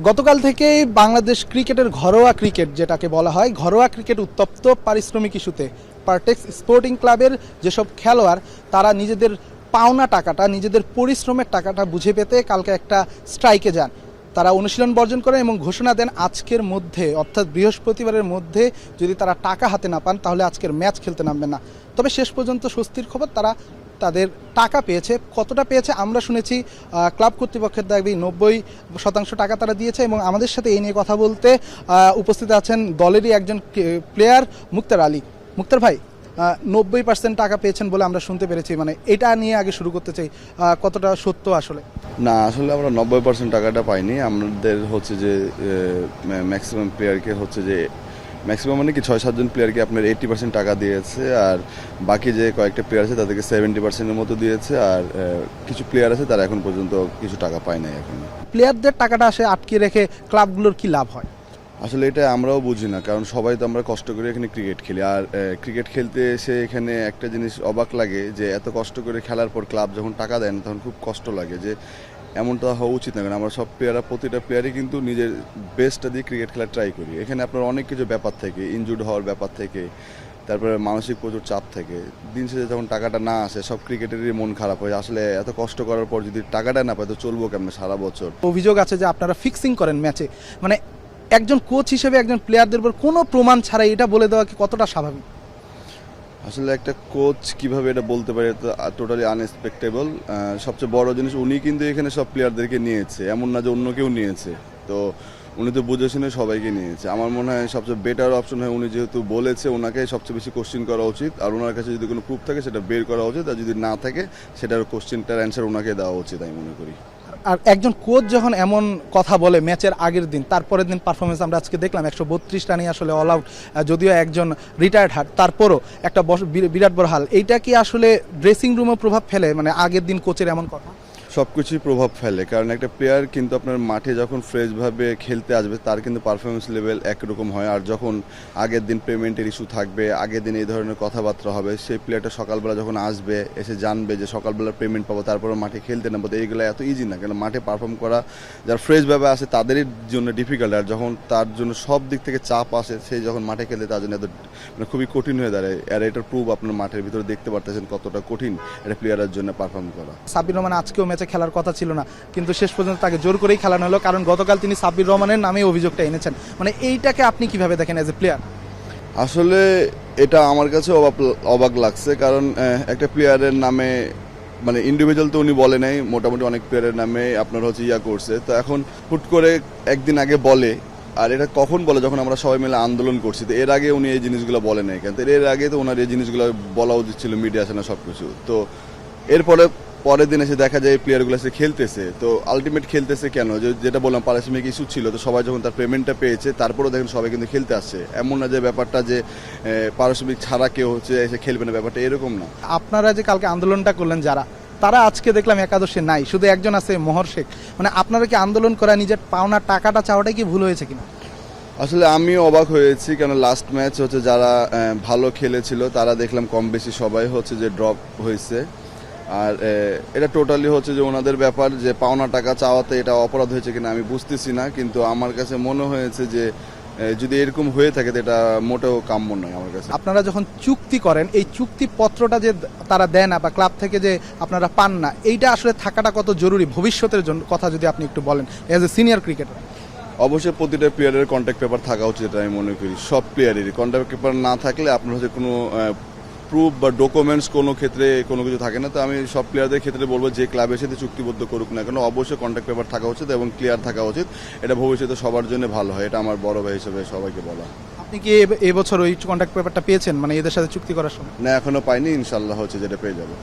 গতকাল থেকেই বাংলাদেশ ক্রিকেটের ঘরোয়া ক্রিকেট যেটাকে বলা হয় ঘরোয়া ক্রিকেট উত্তপ্ত পারিশ্রমিক ইস্যুতে। পারটেক্স স্পোর্টিং ক্লাবের যেসব খেলোয়াড় তারা নিজেদের পাওনা টাকাটা, নিজেদের পরিশ্রমের টাকাটা বুঝে পেতে কালকে একটা স্ট্রাইকে যান। তারা অনুশীলন বর্জন করেন এবং ঘোষণা দেন আজকের মধ্যে অর্থাৎ বৃহস্পতিবারের মধ্যে যদি তারা টাকা হাতে না পান তাহলে আজকের ম্যাচ খেলতে নামবেন না। তবে শেষ পর্যন্ত স্বস্তির খবর, তারা তাদের টাকা পেয়েছে। কতটা পেয়েছে আমরা শুনেছি, ক্লাব কর্তৃপক্ষের দাবি 90% টাকা তারা দিয়েছে। এবং আমাদের সাথে এই নিয়ে কথা বলতে উপস্থিত আছেন দলেরই একজন প্লেয়ার মুক্তার আলী। মুক্তার ভাই, 90% টাকা পেয়েছেন বলে আমরা শুনতে পেরেছি, মানে এটা নিয়ে আগে শুরু করতে চাই, কতটা সত্য আসলে? না, আসলে আমরা 90% টাকাটা পাইনি। আমাদের হচ্ছে যে ম্যাক্সিমাম প্লেয়ারকে হচ্ছে যে ম্যাক্সিমাম মানে কি 6-7 জন প্লেয়ারকে আপনার 80% টাকা দিয়েছে, আর বাকি যে কয়েকটা প্লেয়ার আছে তাদেরকে 70%-এর মতো দিয়েছে। আর কিছু প্লেয়ার আছে তারা এখন পর্যন্ত কিছু টাকা পায় নাই। এখন প্লেয়ারদের টাকাটা আসে আটকে রেখে ক্লাবগুলোর কি লাভ হয়? আসলে এটা আমরাও বুঝি না, কারণ সবাই তো আমরা কষ্ট করে এখানে ক্রিকেট খেলি। আর ক্রিকেট খেলতে এসে এখানে একটা জিনিস অবাক লাগে যে এত কষ্ট করে খেলার পর ক্লাব যখন টাকা দেন তখন খুব কষ্ট লাগে যে এমনটা হওয়া উচিত না। কারণ আমরা সব প্লেয়াররা, প্রতিটা প্লেয়ারই কিন্তু নিজের বেস্টটা দিয়ে ক্রিকেট খেলা ট্রাই করি। এখানে আপনার অনেক কিছু ব্যাপার থেকে, ইনজুর্ড হওয়ার ব্যাপার থেকে, তারপরে মানসিক প্রচুর চাপ থেকে, দিন শেষে যখন টাকাটা না আসে সব ক্রিকেটেরই মন খারাপ হয়। আসলে এত কষ্ট করার পর যদি টাকাটা না পায় তো চলবো কেমন সারা বছর। অভিযোগ আছে যে আপনারা ফিক্সিং করেন ম্যাচে, মানে একজন কোচ হিসেবে একজন প্লেয়ারদের উপর কোনো প্রমাণ ছাড়াই এটা বলে দেওয়া কি কতটা স্বাভাবিক? আসলে একটা কোচ কিভাবে এটা বলতে পারে, তো টোটালি আনএক্সপেক্টেবল। সবচেয়ে বড় জিনিস, উনি কিন্তু এখানে সব প্লেয়ারদেরকে নিয়েছে, এমন না যে অন্য কেউ নিয়েছে। তো উনি তো বুঝে শুনে সবাইকে নিয়েছে। আমার মনে হয় সবচেয়ে বেটার অপশন হয়, উনি যেহেতু বলেছে ওনাকে সবচেয়ে বেশি কোশ্চেন করা উচিত। আর ওনার কাছে যদি কোনো প্রুফ থাকে সেটা বের করা উচিত, আর যদি না থাকে সেটার কোশ্চেনটার অ্যান্সার ওনাকে দেওয়া উচিত আমি মনে করি। আর একজন কোচ যখন এমন কথা বলে ম্যাচের আগের দিন, তারপরের দিন পারফরমেন্স আমরা আজকে দেখলাম 132 রানই আসলে অল আউট, যদিও একজন রিটায়ার্ড হার, তারপরও একটা বিরাট বড় হাল। এইটা কি আসলে ড্রেসিং রুমে প্রভাব ফেলে, মানে আগের দিন কোচের এমন কথা? সব কিছুই প্রভাব ফেলে, কারণ একটা প্লেয়ার কিন্তু আপনার মাঠে যখন ফ্রেশভাবে খেলতে আসবে তার কিন্তু পারফরমেন্স লেভেল একরকম হয়। আর যখন আগের দিন পেমেন্টের ইস্যু থাকবে, আগের দিন এই ধরনের কথাবার্তা হবে, সেই প্লেয়ারটা সকালবেলা যখন আসবে এসে জানবে যে সকালবেলা পেমেন্ট পাবো, তারপরে মাঠে খেলতে নামবো, তো এইগুলো এত ইজি না। কারণ মাঠে পারফর্ম করা যারা ফ্রেশভাবে আসে তাদেরই জন্য ডিফিকাল্ট, আর যখন তার জন্য সব দিক থেকে চাপ আসে সেই যখন মাঠে খেলতে তার জন্য এত মানে খুবই কঠিন হয়ে দাঁড়ায়। আর এটার প্রুফ আপনার মাঠের ভিতরে দেখতে পারতেছেন কতটা কঠিন এটা প্লেয়ারের জন্য পারফর্ম করা। সাব্বির রহমান আজকেও ম্যাচে খেলার কথা ছিল না, কিন্তু শেষ পর্যন্ত তাকে জোর করেই খেলানো হলো, কারণ গতকাল তিনি সাব্বির রহমানের নামে অভিযোগটা এনেছেন। মানে এইটাকে আপনি কিভাবে দেখেন এজ এ প্লেয়ার? আসলে এটা আমার কাছে অবাক লাগছে, কারণ একটা প্লেয়ারের নামে মানে ইন্ডিভিজুয়াল তো উনি বলে নাই, মোটামুটি অনেক প্লেয়ারের নামে আপনার হচ্ছে করছে। তো এখন হুট করে একদিন আগে বলে, আর এটা কখন বলে যখন আমরা সবাই মিলে আন্দোলন করছি। তো এর আগে উনি এই জিনিসগুলো বলে নাই কেন? এর আগে তো ওনার এই জিনিসগুলো বলা উচিত ছিল, মিডিয়া আছে না সব কিছু। তো এরপরে পরের দিন এসে দেখা যায় এই প্লেয়ারগুলো এসে খেলতেছে। তো আলটিমেট খেলতেছে কেন? যেটা বললাম পারিশ্রমিক ইস্যু ছিল, তো সবাই যখন তার পেমেন্টটা পেয়েছে তারপরেও দেখেন সবাই কিন্তু খেলতে আসছে। এমন না যে ব্যাপারটা যে পারিশ্রমিক ছাড়া কেউ হচ্ছে এসে খেলবে না, ব্যাপারটা এরকম না। আপনারা যে কালকে আন্দোলনটা করলেন যারা, তারা আজকে দেখলাম একাদশে নাই, শুধু একজন আছে মোহর শেখ। মানে আপনারা কি আন্দোলন করা নিজের পাওনা টাকাটা চাওয়াটাই কি ভুল হয়েছে কিনা? আসলে আমিও অবাক হয়েছি, কেন লাস্ট ম্যাচ হচ্ছে যারা ভালো খেলেছিল তারা দেখলাম কম বেশি সবাই হচ্ছে যে ড্রপ হয়েছে। আর এটা টোটালি হচ্ছে যে ওনাদের ব্যাপার, যে পাওনা টাকা চাওয়াতে এটা অপরাধ হয়েছে কিনা আমি বুঝতেছি না, কিন্তু আমার কাছে মনে হয়েছে যে যদি এরকম হয়ে থাকে তো এটা মোটেও কাম্য নয় আমার কাছে। আপনারা যখন চুক্তি করেন, এই চুক্তিপত্রটা যে তারা দেয় না বা ক্লাব থেকে যে আপনারা পান না, এইটা আসলে থাকাটা কত জরুরি ভবিষ্যতের জন্য, কথা যদি আপনি একটু বলেন এজ এ সিনিয়র ক্রিকেটার। অবশ্যই প্রতিটা প্লেয়ারের কন্ট্যাক্ট পেপার থাকা উচিত, এটা আমি মনে করি। সব প্লেয়ারেরই কন্ট্যাক্ট পেপার না থাকলে আপনার হচ্ছে কোনো প্রুফ বা ডকুমেন্টস কোনো ক্ষেত্রে কোনো কিছু থাকে না। তো আমি সব প্লেয়ারদের ক্ষেত্রে বলবো যে ক্লাবের সাথে চুক্তিবদ্ধ করুক না কেন, অবশ্যই কন্ট্যাক্ট পেপার থাকা উচিত এবং ক্লিয়ার থাকা উচিত। এটা ভবিষ্যতে সবার জন্য ভালো হয়, এটা আমার বড় ভাই হিসেবে সবাইকে বলা। আপনি কি এবছর ওই কন্ট্যাক্ট পেপারটা পেয়েছেন, মানে এদের সাথে চুক্তি করার সময়? না, এখনো পাইনি, ইনশাল্লাহ হচ্ছে যেটা পেয়ে যাবো।